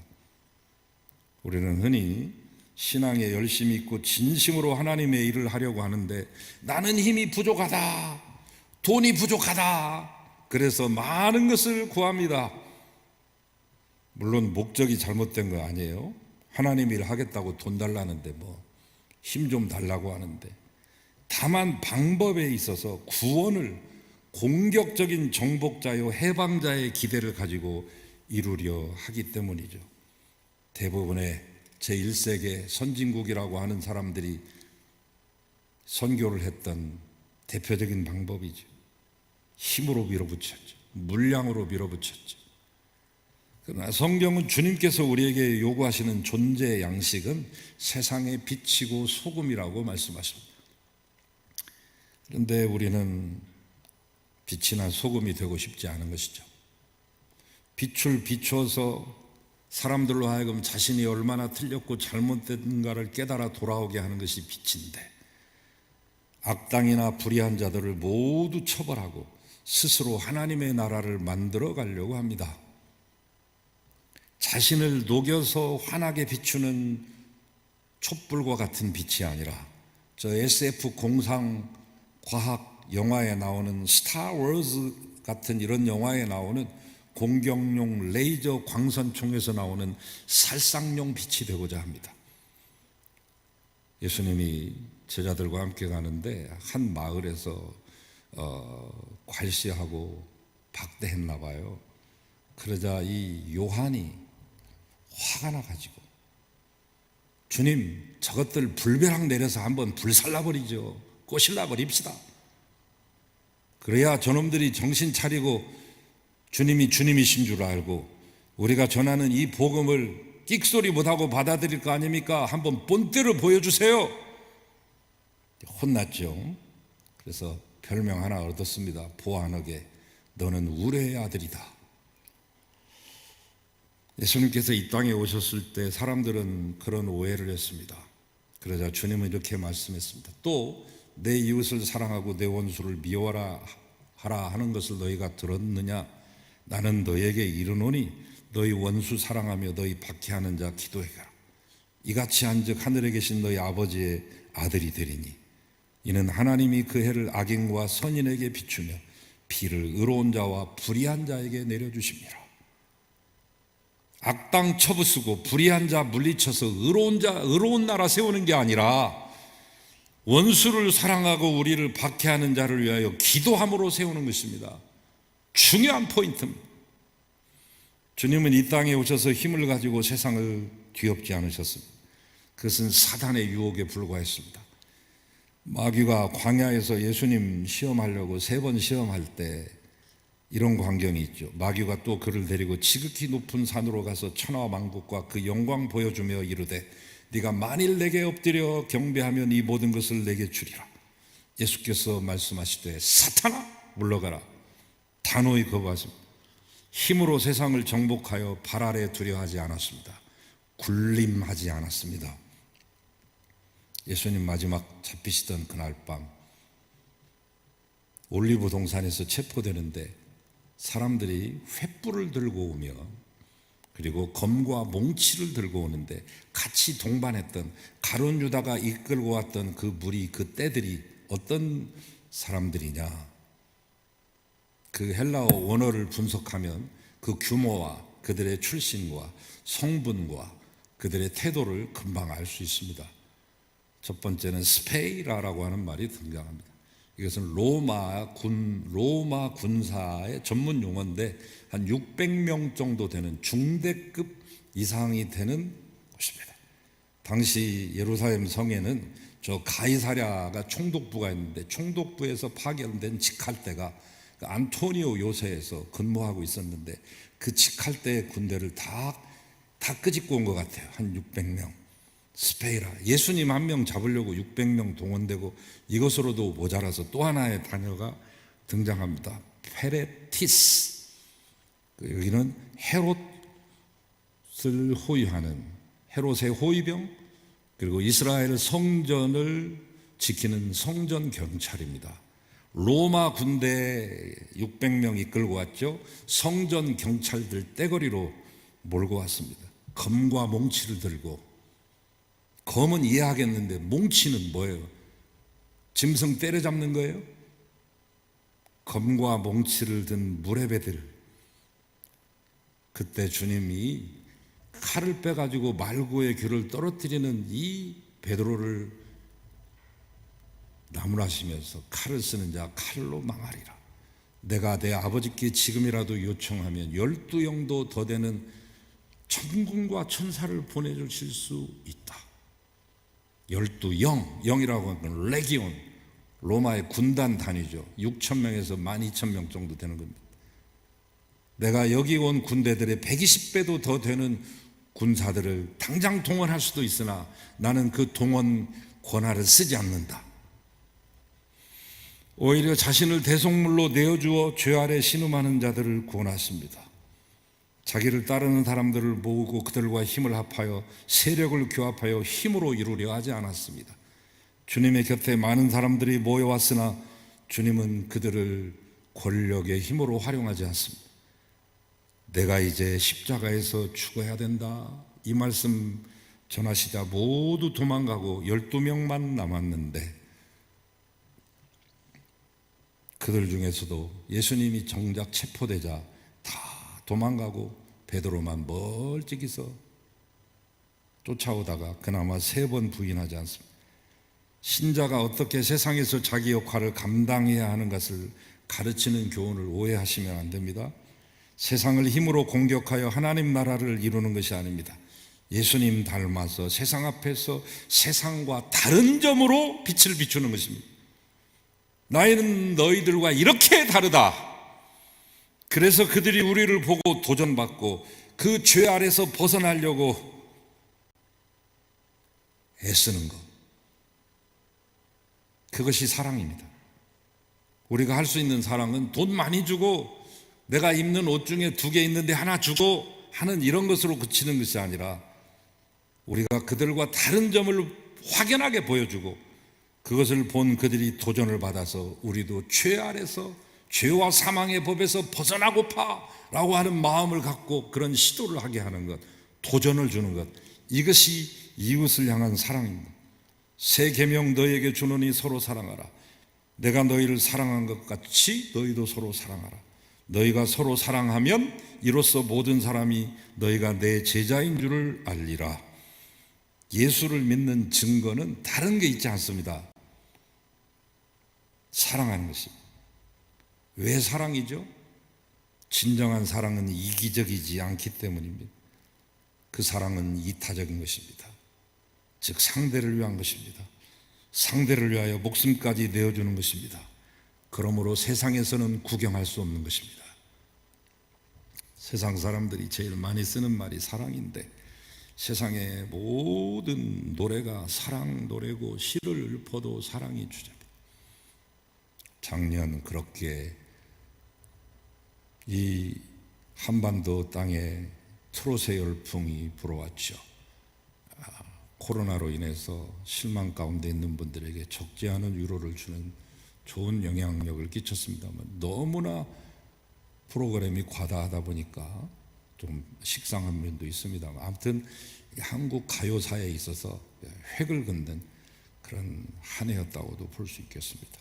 [SPEAKER 3] 우리는 흔히 신앙에 열심히 있고 진심으로 하나님의 일을 하려고 하는데 나는 힘이 부족하다, 돈이 부족하다, 그래서 많은 것을 구합니다. 물론 목적이 잘못된 거 아니에요. 하나님 일 하겠다고 돈 달라는데 힘 좀 달라고 하는데, 다만 방법에 있어서 구원을 공격적인 정복자요 해방자의 기대를 가지고 이루려 하기 때문이죠. 대부분의 제1세계 선진국이라고 하는 사람들이 선교를 했던 대표적인 방법이죠. 힘으로 밀어붙였죠. 물량으로 밀어붙였죠. 그러나 성경은 주님께서 우리에게 요구하시는 존재 양식은 세상의 빛이고 소금이라고 말씀하십니다. 그런데 우리는 빛이나 소금이 되고 싶지 않은 것이죠. 빛을 비추어서 사람들로 하여금 자신이 얼마나 틀렸고 잘못된가를 깨달아 돌아오게 하는 것이 빛인데, 악당이나 불의한 자들을 모두 처벌하고 스스로 하나님의 나라를 만들어 가려고 합니다. 자신을 녹여서 환하게 비추는 촛불과 같은 빛이 아니라 저 SF 공상 과학 영화에 나오는 스타워즈 같은 이런 영화에 나오는 공격용 레이저 광선총에서 나오는 살상용 빛이 되고자 합니다. 예수님이 제자들과 함께 가는데 한 마을에서 괄시하고 박대했나 봐요. 그러자 이 요한이 화가 나가지고, 주님, 저것들 불벼락 내려서 한번 불살라버리죠. 꼬실라버립시다. 그래야 저놈들이 정신 차리고 주님이 주님이신 줄 알고 우리가 전하는 이 복음을 끽소리 못하고 받아들일 거 아닙니까? 한번 본때를 보여주세요. 혼났죠. 그래서 별명 하나 얻었습니다. 보안하게, 너는 우레의 아들이다. 예수님께서 이 땅에 오셨을 때 사람들은 그런 오해를 했습니다. 그러자 주님은 이렇게 말씀했습니다. 또 내 이웃을 사랑하고 내 원수를 미워하라 하는 것을 너희가 들었느냐? 나는 너희에게 이르노니 너희 원수 사랑하며 너희 박해하는 자 기도해라. 이같이 한즉 하늘에 계신 너희 아버지의 아들이 되리니 이는 하나님이 그 해를 악인과 선인에게 비추며 비를 의로운 자와 불의한 자에게 내려주십니다. 악당 쳐부수고 불의한 자 물리쳐서 의로운 나라 세우는 게 아니라 원수를 사랑하고 우리를 박해하는 자를 위하여 기도함으로 세우는 것입니다. 중요한 포인트입니다. 주님은 이 땅에 오셔서 힘을 가지고 세상을 뒤엎지 않으셨습니다. 그것은 사단의 유혹에 불과했습니다. 마귀가 광야에서 예수님 시험하려고 3번 시험할 때 이런 광경이 있죠. 마귀가 또 그를 데리고 지극히 높은 산으로 가서 천하와 만국과 그 영광 보여주며 이르되 네가 만일 내게 엎드려 경배하면 이 모든 것을 내게 주리라. 예수께서 말씀하시되 사탄아 물러가라. 단호히 거부하십니다. 힘으로 세상을 정복하여 발 아래 두려워하지 않았습니다. 군림하지 않았습니다. 예수님 마지막 잡히시던 그날 밤 올리브 동산에서 체포되는데 사람들이 횃불을 들고 오며 그리고 검과 몽치를 들고 오는데 같이 동반했던 가룟 유다가 이끌고 왔던 그 무리, 그 떼들이 어떤 사람들이냐? 그 헬라어 원어를 분석하면 그 규모와 그들의 출신과 성분과 그들의 태도를 금방 알 수 있습니다. 첫 번째는 스페이라라고 하는 말이 등장합니다. 이것은 로마 군사의 전문 용어인데 한 600명 정도 되는 중대급 이상이 되는 곳입니다. 당시 예루살렘 성에는 저 가이사랴가 총독부가 있는데 총독부에서 파견된 직할대가 안토니오 요새에서 근무하고 있었는데 그 직할대의 군대를 다 끄집고 온 것 같아요. 한 600명. 스페이라, 예수님 한 명 잡으려고 600명 동원되고 이것으로도 모자라서 또 하나의 단어가 등장합니다. 페레티스. 여기는 헤롯을 호위하는 헤롯의 호위병, 그리고 이스라엘 성전을 지키는 성전 경찰입니다. 로마 군대 600명 이끌고 왔죠. 성전 경찰들 떼거리로 몰고 왔습니다. 검과 몽치를 들고. 검은 이해하겠는데 몽치는 뭐예요? 짐승 때려잡는 거예요? 검과 몽치를 든 무레배들. 그때 주님이 칼을 빼가지고 말고의 귀를 떨어뜨리는 이 베드로를 나무라시면서 칼을 쓰는 자 칼로 망하리라. 내가 내 아버지께 지금이라도 요청하면 12영도 더 되는 천군과 천사를 보내주실 수 있다. 12영, 영이라고 하는 건 레기온, 로마의 군단 단위죠. 6,000명에서 12,000명 정도 되는 겁니다. 내가 여기 온 군대들의 120배도 더 되는 군사들을 당장 동원할 수도 있으나 나는 그 동원 권한을 쓰지 않는다. 오히려 자신을 대속물로 내어주어 죄 아래 신음하는 자들을 구원하십니다. 자기를 따르는 사람들을 모으고 그들과 힘을 합하여 세력을 교합하여 힘으로 이루려 하지 않았습니다. 주님의 곁에 많은 사람들이 모여왔으나 주님은 그들을 권력의 힘으로 활용하지 않습니다. 내가 이제 십자가에서 죽어야 된다, 이 말씀 전하시자 모두 도망가고 12명만 남았는데 그들 중에서도 예수님이 정작 체포되자 다 도망가고 베드로만 멀찍이서 쫓아오다가 그나마 3번 부인하지 않습니다. 신자가 어떻게 세상에서 자기 역할을 감당해야 하는 것을 가르치는 교훈을 오해하시면 안 됩니다. 세상을 힘으로 공격하여 하나님 나라를 이루는 것이 아닙니다. 예수님 닮아서 세상 앞에서 세상과 다른 점으로 빛을 비추는 것입니다. 나는 너희들과 이렇게 다르다. 그래서 그들이 우리를 보고 도전받고 그 죄 아래서 벗어나려고 애쓰는 것, 그것이 사랑입니다. 우리가 할 수 있는 사랑은 돈 많이 주고 내가 입는 옷 중에 2개 있는데 하나 주고 하는 이런 것으로 그치는 것이 아니라 우리가 그들과 다른 점을 확연하게 보여주고 그것을 본 그들이 도전을 받아서 우리도 죄 아래서 죄와 사망의 법에서 벗어나고파 라고 하는 마음을 갖고 그런 시도를 하게 하는 것, 도전을 주는 것, 이것이 이웃을 향한 사랑입니다. 새 계명 너희에게 주노니 서로 사랑하라. 내가 너희를 사랑한 것 같이 너희도 서로 사랑하라. 너희가 서로 사랑하면 이로써 모든 사람이 너희가 내 제자인 줄을 알리라. 예수를 믿는 증거는 다른 게 있지 않습니다. 사랑하는 것입니다. 왜 사랑이죠? 진정한 사랑은 이기적이지 않기 때문입니다. 그 사랑은 이타적인 것입니다. 즉 상대를 위한 것입니다. 상대를 위하여 목숨까지 내어주는 것입니다. 그러므로 세상에서는 구경할 수 없는 것입니다. 세상 사람들이 제일 많이 쓰는 말이 사랑인데 세상의 모든 노래가 사랑 노래고 시를 읊어도 사랑이 주제입니다. 작년 그렇게 이 한반도 땅에 트롯의 열풍이 불어왔죠. 코로나로 인해서 실망 가운데 있는 분들에게 적지 않은 위로를 주는 좋은 영향력을 끼쳤습니다만 너무나 프로그램이 과다하다 보니까 좀 식상한 면도 있습니다만 아무튼 한국 가요사에 있어서 획을 긋는 그런 한 해였다고도 볼 수 있겠습니다.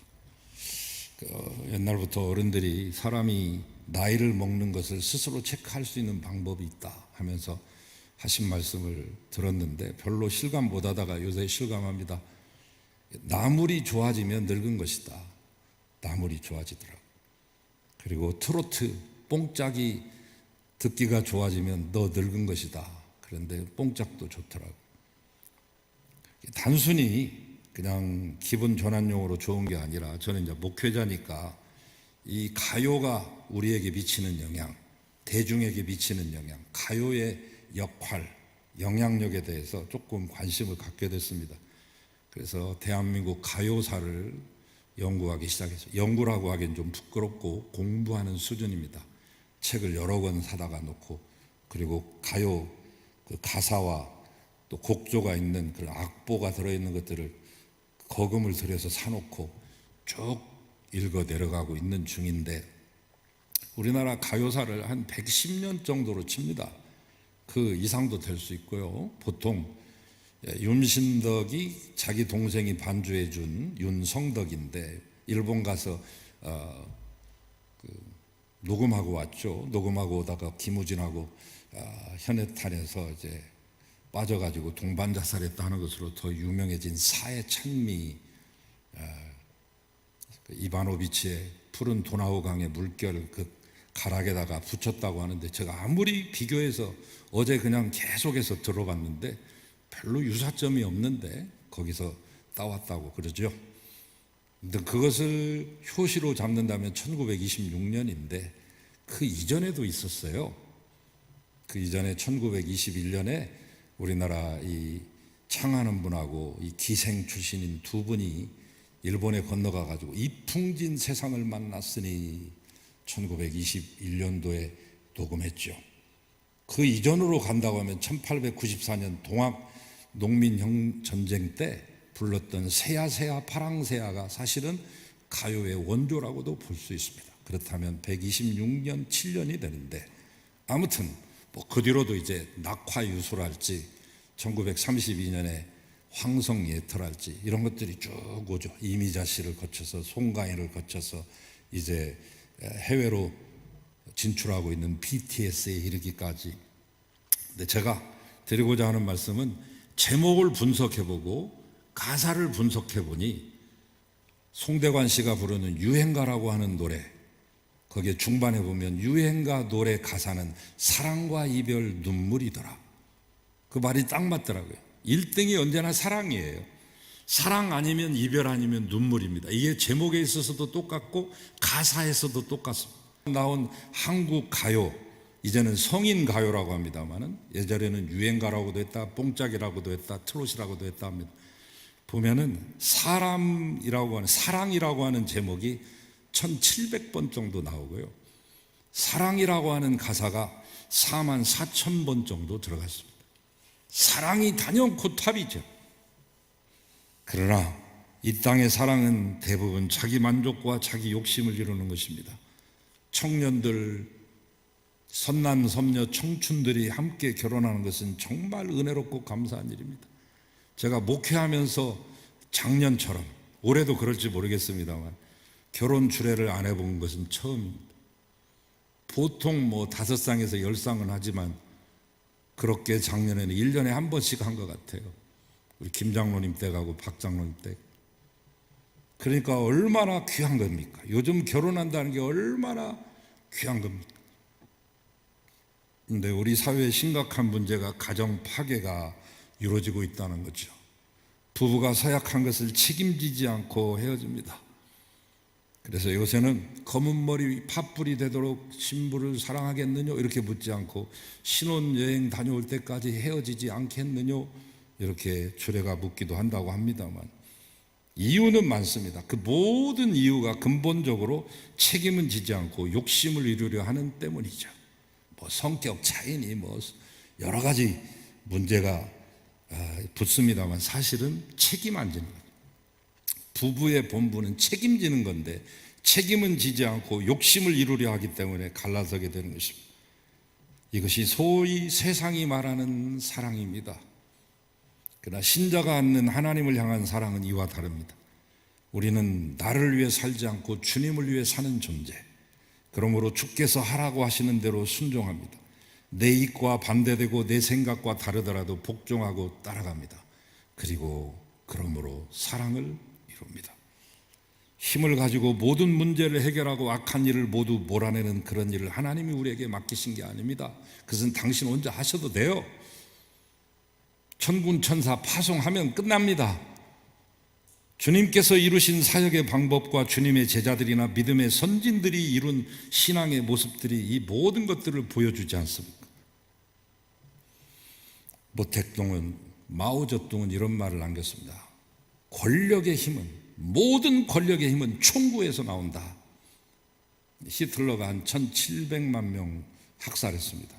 [SPEAKER 3] 옛날부터 어른들이 사람이 나이를 먹는 것을 스스로 체크할 수 있는 방법이 있다 하면서 하신 말씀을 들었는데 별로 실감 못하다가 요새 실감합니다. 나물이 좋아지면 늙은 것이다. 나물이 좋아지더라고요. 그리고 트로트 뽕짝이 듣기가 좋아지면 너 늙은 것이다. 그런데 뽕짝도 좋더라고요. 단순히 그냥 기분 전환용으로 좋은 게 아니라 저는 이제 목회자니까 이 가요가 우리에게 미치는 영향, 대중에게 미치는 영향, 가요의 역할, 영향력에 대해서 조금 관심을 갖게 됐습니다. 그래서 대한민국 가요사를 연구하기 시작했어요. 연구라고 하기엔 좀 부끄럽고 공부하는 수준입니다. 책을 여러 권 사다가 놓고, 그리고 가요 그 가사와 또 곡조가 있는 그런 악보가 들어있는 것들을 거금을 들여서 사놓고 쭉 읽어 내려가고 있는 중인데, 우리나라 가요사를 한 110년 정도로 칩니다. 그 이상도 될 수 있고요. 보통 윤신덕이 자기 동생이 반주해 준 윤성덕인데 일본 가서 녹음하고 왔죠. 녹음하고 오다가 김우진하고 현해탄에서 이제 빠져가지고 동반자살했다 하는 것으로 더 유명해진 사회 찬미, 이바노비치의 푸른 도나우 강의 물결 그 가락에다가 붙였다고 하는데, 제가 아무리 비교해서 어제 그냥 계속해서 들어봤는데 별로 유사점이 없는데 거기서 따왔다고 그러죠. 근데 그것을 효시로 잡는다면 1926년인데 그 이전에도 있었어요. 그 이전에 1921년에 우리나라 이 창하는 분하고 이 기생 출신인 두 분이 일본에 건너가 가지고 이풍진 세상을 만났으니 1921년도에 녹음했죠. 그 이전으로 간다고 하면 1894년 동학 농민 전쟁 때 불렀던 새야새야 파랑새야가 사실은 가요의 원조라고도 볼 수 있습니다. 그렇다면 126년 7년이 되는데, 아무튼 뭐 그 뒤로도 이제 낙화유술할지 1932년에 황성예털할지 이런 것들이 쭉 오죠. 이미자 씨를 거쳐서 송가인을 거쳐서 이제 해외로 진출하고 있는 BTS에 이르기까지. 근데 제가 드리고자 하는 말씀은 제목을 분석해보고 가사를 분석해보니 송대관 씨가 부르는 유행가라고 하는 노래, 거기에 중반에 보면 유행가 노래 가사는 사랑과 이별 눈물이더라. 그 말이 딱 맞더라고요. 1등이 언제나 사랑이에요. 사랑 아니면 이별 아니면 눈물입니다. 이게 제목에 있어서도 똑같고 가사에서도 똑같습니다. 나온 한국 가요, 이제는 성인 가요라고 합니다만은 예전에는 유행가라고도 했다, 뽕짝이라고도 했다, 트롯이라고도 했다 합니다. 보면은 사람이라고 하는, 사랑이라고 하는 제목이 1700번 정도 나오고요. 사랑이라고 하는 가사가 44,000번 정도 들어갔습니다. 사랑이 단연코 탑이죠. 그러나 이 땅의 사랑은 대부분 자기 만족과 자기 욕심을 이루는 것입니다. 청년들, 선남 선녀 청춘들이 함께 결혼하는 것은 정말 은혜롭고 감사한 일입니다. 제가 목회하면서 작년처럼, 올해도 그럴지 모르겠습니다만 결혼 주례를 안 해본 것은 처음입니다. 보통 뭐 5쌍에서 10쌍은 하지만 그렇게 작년에는 1년에 한 번씩 한 것 같아요. 우리 김 장로님 댁하고 박 장로님 댁. 그러니까 얼마나 귀한 겁니까? 요즘 결혼한다는 게 얼마나 귀한 겁니까? 근데 우리 사회의 심각한 문제가 가정 파괴가 이루어지고 있다는 거죠. 부부가 서약한 것을 책임지지 않고 헤어집니다. 그래서 요새는 검은 머리 팥불이 되도록 신부를 사랑하겠느냐 이렇게 묻지 않고 신혼여행 다녀올 때까지 헤어지지 않겠느냐 이렇게 주례가 묻기도 한다고 합니다만, 이유는 많습니다. 그 모든 이유가 근본적으로 책임은 지지 않고 욕심을 이루려 하는 때문이죠. 뭐 성격 차이니 뭐 여러 가지 문제가 붙습니다만 사실은 책임 안 지는 거예요. 부부의 본분은 책임지는 건데 책임은 지지 않고 욕심을 이루려 하기 때문에 갈라서게 되는 것입니다. 이것이 소위 세상이 말하는 사랑입니다. 그러나 신자가 갖는 하나님을 향한 사랑은 이와 다릅니다. 우리는 나를 위해 살지 않고 주님을 위해 사는 존재, 그러므로 주께서 하라고 하시는 대로 순종합니다. 내意과 반대되고 내 생각과 다르더라도 복종하고 따라갑니다. 그리고 그러므로 사랑을 이룹니다. 힘을 가지고 모든 문제를 해결하고 악한 일을 모두 몰아내는 그런 일을 하나님이 우리에게 맡기신 게 아닙니다. 그것은 당신 혼자 하셔도 돼요. 천군 천사 파송하면 끝납니다. 주님께서 이루신 사역의 방법과 주님의 제자들이나 믿음의 선진들이 이룬 신앙의 모습들이 이 모든 것들을 보여주지 않습니까? 모택동은, 마오쩌둥은 이런 말을 남겼습니다. 권력의 힘은, 모든 권력의 힘은 총구에서 나온다. 히틀러가 한 1700만 명 학살했습니다.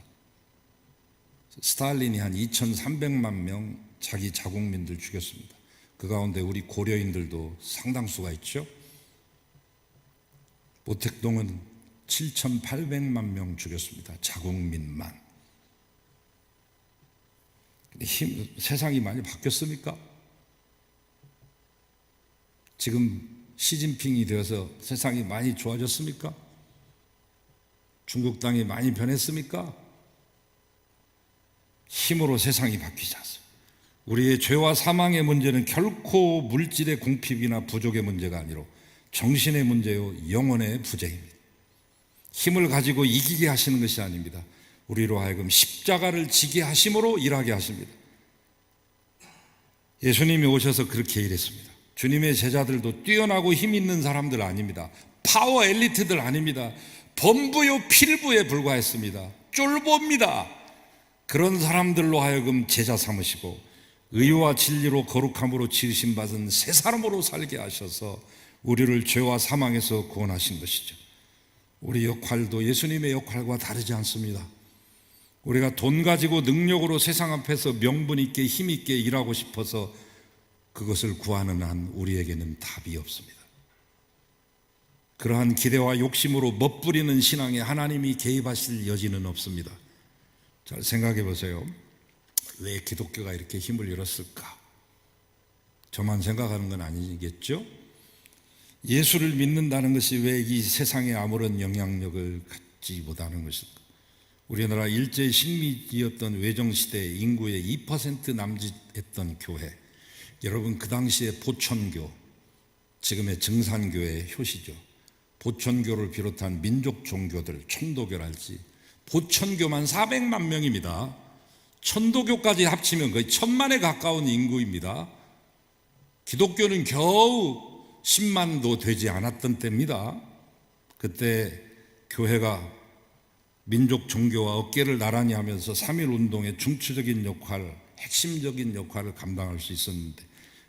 [SPEAKER 3] 스탈린이 한 2300만 명 자기 자국민들 죽였습니다. 그 가운데 우리 고려인들도 상당수가 있죠. 모택동은 7800만 명 죽였습니다. 자국민만. 근데 세상이 많이 바뀌었습니까? 지금 시진핑이 되어서 세상이 많이 좋아졌습니까? 중국 땅이 많이 변했습니까? 힘으로 세상이 바뀌지 않습니다. 우리의 죄와 사망의 문제는 결코 물질의 궁핍이나 부족의 문제가 아니라 정신의 문제요, 영혼의 부재입니다. 힘을 가지고 이기게 하시는 것이 아닙니다. 우리로 하여금 십자가를 지게 하심으로 일하게 하십니다. 예수님이 오셔서 그렇게 일했습니다. 주님의 제자들도 뛰어나고 힘 있는 사람들 아닙니다. 파워 엘리트들 아닙니다. 범부요 필부에 불과했습니다. 쫄보입니다. 그런 사람들로 하여금 제자 삼으시고 의와 진리로 거룩함으로 지으심 받은 새 사람으로 살게 하셔서 우리를 죄와 사망에서 구원하신 것이죠. 우리 역할도 예수님의 역할과 다르지 않습니다. 우리가 돈 가지고 능력으로 세상 앞에서 명분 있게 힘 있게 일하고 싶어서 그것을 구하는 한 우리에게는 답이 없습니다. 그러한 기대와 욕심으로 멋부리는 신앙에 하나님이 개입하실 여지는 없습니다. 잘 생각해 보세요. 왜 기독교가 이렇게 힘을 잃었을까? 저만 생각하는 건 아니겠죠? 예수를 믿는다는 것이 왜 이 세상에 아무런 영향력을 갖지 못하는 것일까? 우리나라 일제 식민지였던 외정시대 인구의 2% 남짓했던 교회, 여러분 그 당시에 보천교, 지금의 증산교의 효시죠. 보천교를 비롯한 민족 종교들, 천도교랄지 보천교만 400만 명입니다. 천도교까지 합치면 거의 1000만에 가까운 인구입니다. 기독교는 겨우 10만도 되지 않았던 때입니다. 그때 교회가 민족 종교와 어깨를 나란히 하면서 3.1 운동의 중추적인 역할, 핵심적인 역할을 감당할 수 있었는데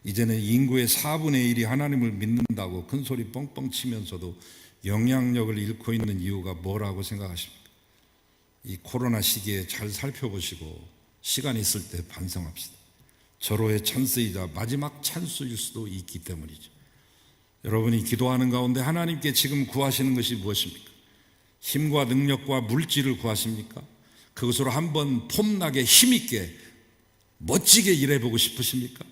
[SPEAKER 3] 이제는 인구의 4분의 1이 하나님을 믿는다고 큰소리 뻥뻥 치면서도 영향력을 잃고 있는 이유가 뭐라고 생각하십니까? 이 코로나 시기에 잘 살펴보시고 시간 있을 때 반성합시다. 절호의 찬스이자 마지막 찬스일 수도 있기 때문이죠. 여러분이 기도하는 가운데 하나님께 지금 구하시는 것이 무엇입니까? 힘과 능력과 물질을 구하십니까? 그것으로 한번 폼나게 힘있게 멋지게 일해보고 싶으십니까?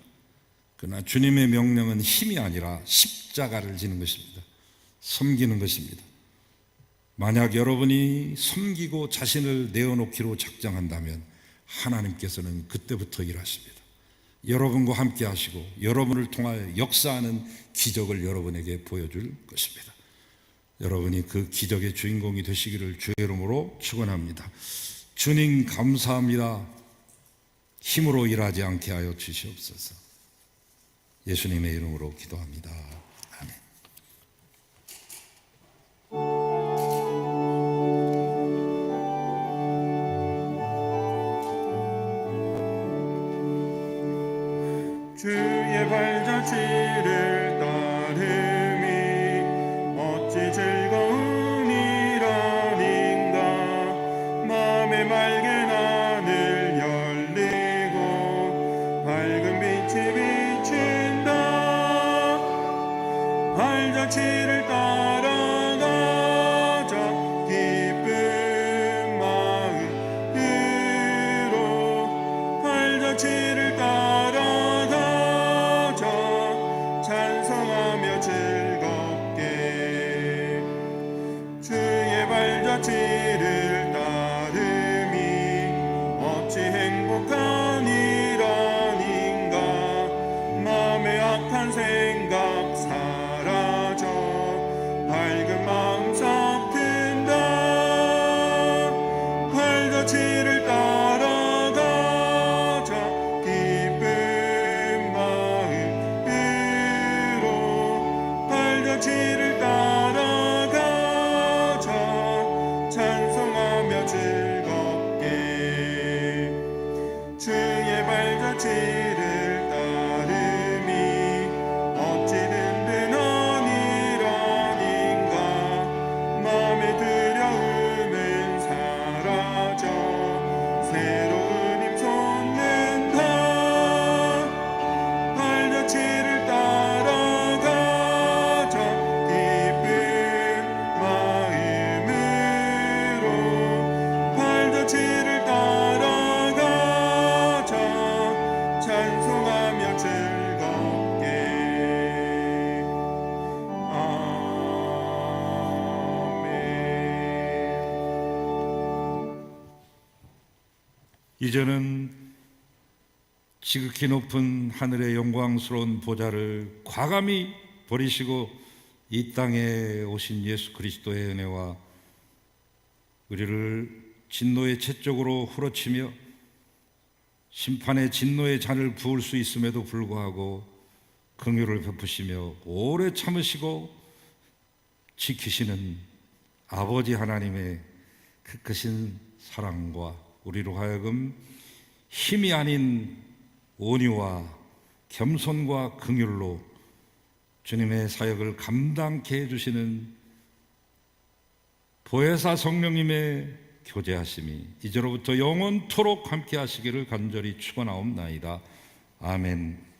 [SPEAKER 3] 그러나 주님의 명령은 힘이 아니라 십자가를 지는 것입니다. 섬기는 것입니다. 만약 여러분이 섬기고 자신을 내어놓기로 작정한다면 하나님께서는 그때부터 일하십니다. 여러분과 함께 하시고 여러분을 통하여 역사하는 기적을 여러분에게 보여줄 것입니다. 여러분이 그 기적의 주인공이 되시기를 주의 이름으로 축원합니다. 주님 감사합니다. 힘으로 일하지 않게 하여 주시옵소서. 예수님의 이름으로 기도합니다. 아멘.
[SPEAKER 1] 주의 발자취를 따름이 어찌 즐거움이라닌가. 마음의 맑은 하늘 열리고 밝은 빛이 비친다. 발자취를 따라가자 기쁜 마음으로. 발자취를 찬송하며 즐겁게 주의 발자취를 따름이 어찌 행복한 일 아닌가. 마음의 악한 생각 사라져
[SPEAKER 3] 이제는 지극히 높은 하늘의 영광스러운 보좌를 과감히 버리시고 이 땅에 오신 예수 그리스도의 은혜와 우리를 진노의 채쪽으로 후려치며 심판의 진노의 잔을 부을 수 있음에도 불구하고 긍휼을 베푸시며 오래 참으시고 지키시는 아버지 하나님의 그 크신 사랑과 우리로 하여금 힘이 아닌 온유와 겸손과 긍휼로 주님의 사역을 감당케 해주시는 보혜사 성령님의 교제하심이 이제로부터 영원토록 함께 하시기를 간절히 축원하옵나이다. 아멘.